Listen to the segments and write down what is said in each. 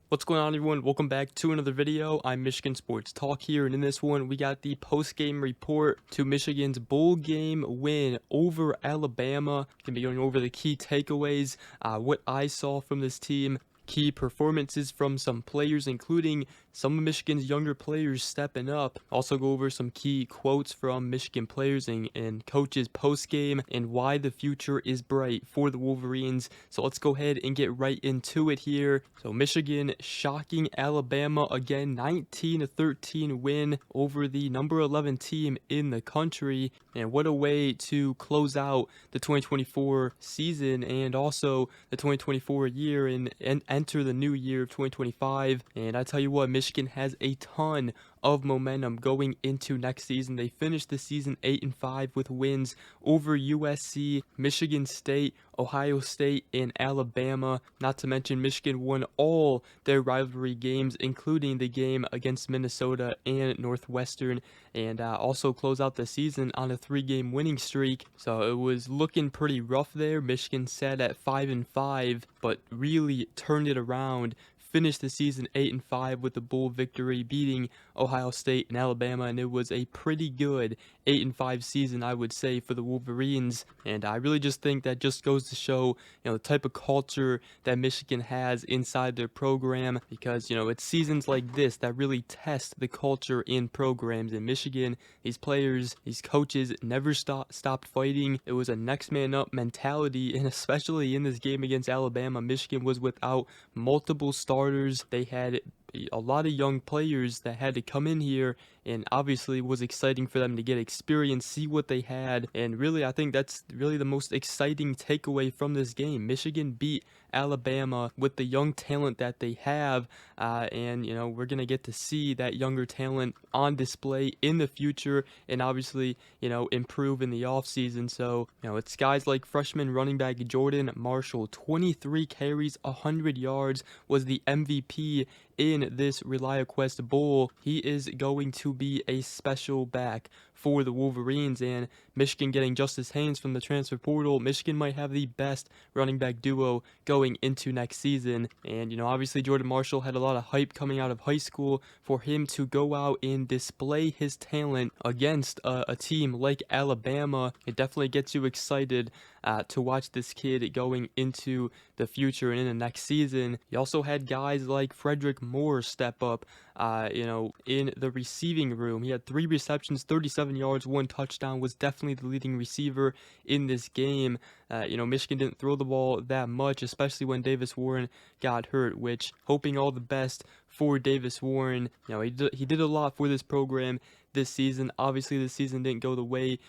What's going on, everyone? Welcome back to another video. I'm Michigan Sports Talk here, and in this one we got the post-game report to Michigan's bowl game win over Alabama. Gonna be going over the key takeaways, what I saw from this team, key performances from some players, including some of Michigan's younger players stepping up. Also go over some key quotes from Michigan players and coaches post-game and why the future is bright for the Wolverines. So let's go ahead and get right into it here. So Michigan shocking Alabama again, 19-13 win over the number 11 team in the country. And what a way to close out the 2024 season and also the 2024 year and enter the new year of 2025. And I tell you what, Michigan has a ton of momentum going into next season. They finished the season 8-5 with wins over USC, Michigan State, Ohio State, and Alabama. Not to mention Michigan won all their rivalry games, including the game against Minnesota and Northwestern, and also close out the season on a 3-game winning streak. So it was looking pretty rough there. Michigan sat at 5-5, but really turned it around. Finished the season 8-5 with a bowl victory, beating Ohio State and Alabama, and it was a pretty good 8-5 season, I would say, for the Wolverines. And I really just think that just goes to show, the type of culture that Michigan has inside their program, because, it's seasons like this that really test the culture in programs. In Michigan, these players, these coaches never stopped fighting. It was a next man up mentality, and especially in this game against Alabama, Michigan was without multiple starters. They had a lot of young players that had to come in here, and obviously it was exciting for them to get experience, see what they had. And really, I think that's really the most exciting takeaway from this game. Michigan beat Alabama with the young talent that they have, and we're gonna get to see that younger talent on display in the future, and obviously improve in the offseason. So it's guys like freshman running back Jordan Marshall, 23 carries, 100 yards, was the MVP in this ReliaQuest Bowl. He is going to be a special back for the Wolverines, and Michigan getting Justice Haynes from the transfer portal. Michigan might have the best running back duo going into next season. And obviously Jordan Marshall had a lot of hype coming out of high school. For him to go out and display his talent against a team like Alabama, it definitely gets you excited to watch this kid going into the future and in the next season. You also had guys like Frederick Moore step up, in the receiving room. He had 3 receptions, 37 yards, 1 touchdown, was definitely the leading receiver in this game. Michigan didn't throw the ball that much, especially when Davis Warren got hurt, which, hoping all the best for Davis Warren. He did a lot for this program this season. Obviously, the season didn't go the way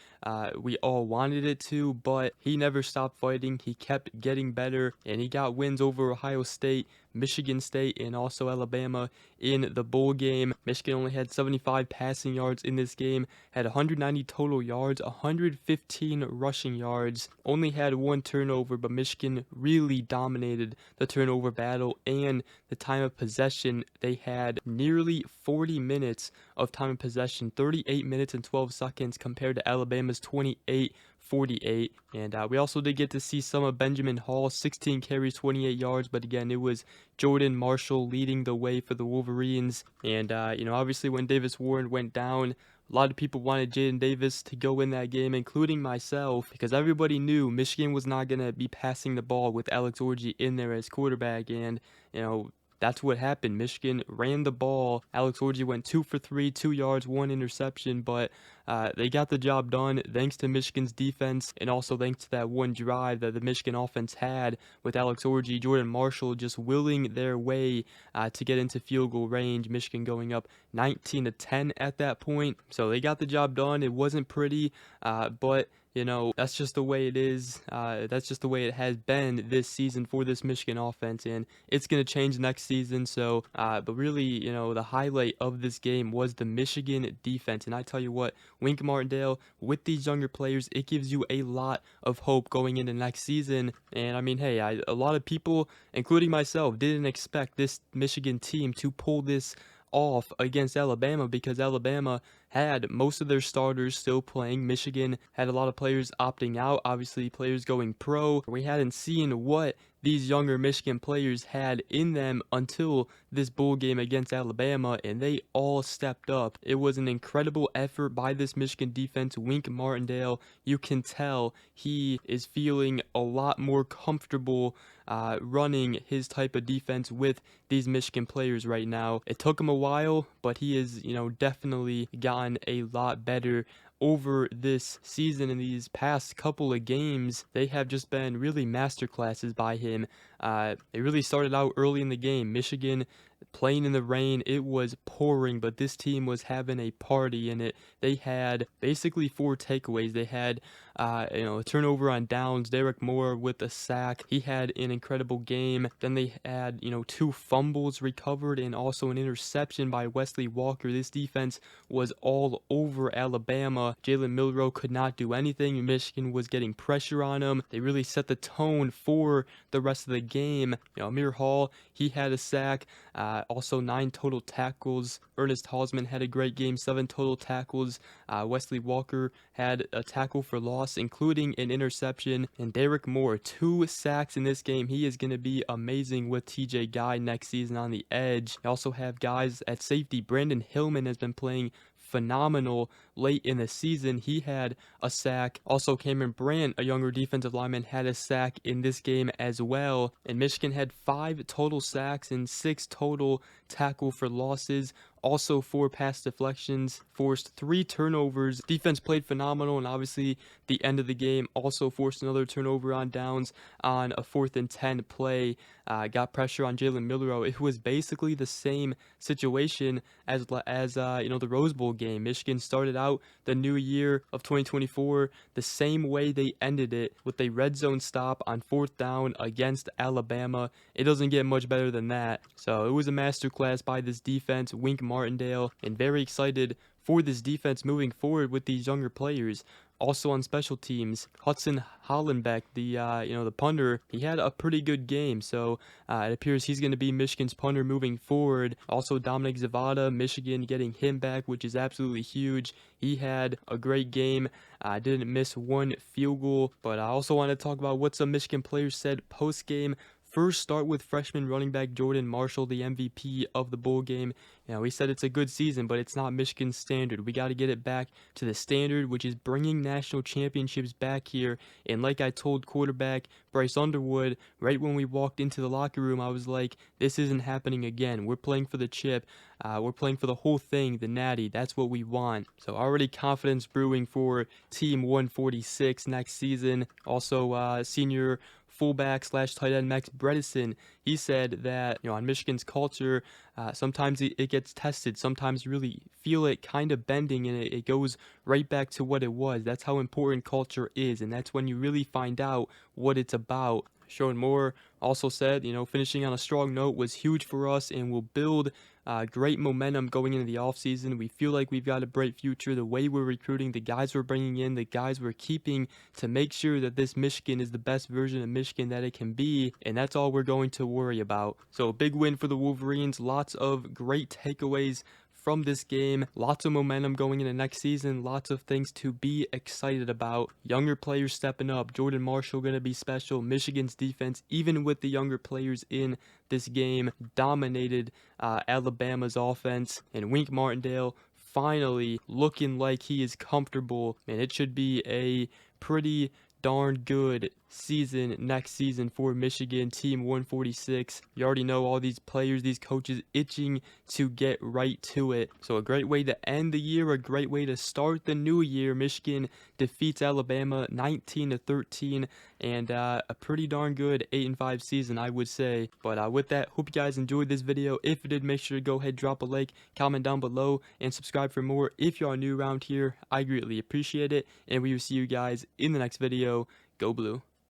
we all wanted it to, but he never stopped fighting. He kept getting better, and he got wins over Ohio State, Michigan State, and also Alabama in the bowl game. Michigan only had 75 passing yards in this game, had 190 total yards, 115 rushing yards, only had 1 turnover, but Michigan really dominated the turnover battle and the time of possession. They had nearly 40 minutes of time of possession, 38 minutes and 12 seconds compared to Alabama's 28-48. And we also did get to see some of Benjamin Hall, 16 carries, 28 yards, but again, it was Jordan Marshall leading the way for the Wolverines. And obviously when Davis Warren went down, a lot of people wanted Jaden Davis to go in that game, including myself, because everybody knew Michigan was not going to be passing the ball with Alex Orji in there as quarterback. And that's what happened. Michigan ran the ball. Alex Orji went 2 for 3, 2 yards, 1 interception, but they got the job done thanks to Michigan's defense, and also thanks to that one drive that the Michigan offense had with Alex Orji, Jordan Marshall just willing their way to get into field goal range. Michigan going up 19-10 at that point. So they got the job done. It wasn't pretty, but that's just the way it is. That's just the way it has been this season for this Michigan offense, and it's going to change next season. So, but really, the highlight of this game was the Michigan defense. And I tell you what, Wink Martindale, with these younger players, it gives you a lot of hope going into next season. And I mean, hey, a lot of people, including myself, didn't expect this Michigan team to pull this off against Alabama, because Alabama had most of their starters still playing. Michigan had a lot of players opting out, obviously players going pro. We hadn't seen what these younger Michigan players had in them until this bowl game against Alabama, and they all stepped up. It was an incredible effort by this Michigan defense. Wink Martindale, you can tell he is feeling a lot more comfortable running his type of defense with these Michigan players right now. It took him a while, but he is, definitely gotten a lot better over this season. In these past couple of games, they have just been really masterclasses by him. It really started out early in the game. Michigan playing in the rain, it was pouring, but this team was having a party in it. They had basically 4 takeaways. They had a turnover on downs, Derek Moore with a sack. He had an incredible game. Then they had 2 fumbles recovered and also an interception by Wesley Walker. This defense was all over Alabama. Jalen Milroe could not do anything. Michigan was getting pressure on him. They really set the tone for the rest of the game. Amir Hall, he had a sack. Also 9 total tackles. Ernest Hausman had a great game, 7 total tackles. Wesley Walker had a tackle for loss, including an interception. And Derek Moore, 2 sacks in this game. He is going to be amazing with TJ Guy next season on the edge. You also have guys at safety. Brandon Hillman has been playing phenomenal late in the season. He had a sack. Also, Cameron Brandt, a younger defensive lineman, had a sack in this game as well. And Michigan had 5 total sacks and 6 total tackle for losses. Also 4 pass deflections, forced 3 turnovers. Defense played phenomenal, and obviously the end of the game also forced another turnover on downs on a 4th and 10 play. Got pressure on Jalen Milroe. It was basically the same situation as the Rose Bowl game. Michigan started out the new year of 2024 the same way they ended it, with a red zone stop on 4th down against Alabama. It doesn't get much better than that. So it was a masterclass by this defense, Wink Martindale, and very excited for this defense moving forward with these younger players. Also on special teams, Hudson Hollenbeck, the punter, he had a pretty good game. So it appears he's going to be Michigan's punter moving forward. Also Dominic Zavada, Michigan getting him back, which is absolutely huge. He had a great game. Didn't miss 1 field goal. But I also want to talk about what some Michigan players said post game. First, start with freshman running back Jordan Marshall, the MVP of the bowl game. He said it's a good season, but it's not Michigan's standard. We got to get it back to the standard, which is bringing national championships back here. And like I told quarterback Bryce Underwood, right when we walked into the locker room, I was like, this isn't happening again. We're playing for the chip. We're playing for the whole thing, the natty. That's what we want. So already confidence brewing for Team 146 next season. Also, senior fullback / tight end Max Bredesen, he said that on Michigan's culture, sometimes it gets tested. Sometimes you really feel it kind of bending, and it goes right back to what it was. That's how important culture is, and that's when you really find out what it's about. Sean Moore also said, finishing on a strong note was huge for us and will build great momentum going into the offseason. We feel like we've got a bright future. The way we're recruiting, the guys we're bringing in, the guys we're keeping to make sure that this Michigan is the best version of Michigan that it can be, and that's all we're going to worry about. So a big win for the Wolverines. Lots of great takeaways from this game. Lots of momentum going into next season. Lots of things to be excited about. Younger players stepping up. Jordan Marshall going to be special. Michigan's defense, even with the younger players in this game, dominated Alabama's offense. And Wink Martindale finally looking like he is comfortable. And it should be a pretty darn good season next season for Michigan, Team 146. You already know all these players, these coaches itching to get right to it. So a great way to end the year, a great way to start the new year. Michigan defeats Alabama 19-13, and a pretty darn good 8-5 season, I would say. But with that, hope you guys enjoyed this video. If you did, make sure to go ahead, drop a like, comment down below, and subscribe for more. If you are new around here, I greatly appreciate it, and we will see you guys in the next video. Go Blue.